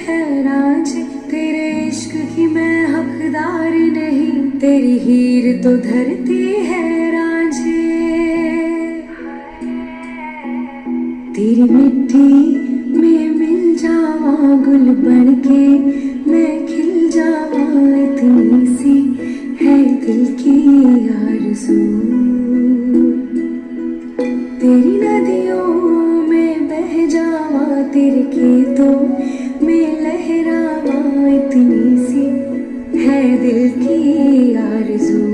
है राज, तेरे इश्क की मैं हकदार नहीं, तेरी हीर तो धरती है रांझे। तेरी मिट्टी में मिल जावा गुल बनके, मैं खिल जावा, इतनी सी है दिल की आरज़ू। तेरी नदियों में बह जावा, तेरे खेतों में लहरावा, इतनी सी है दिल की आरज़ू।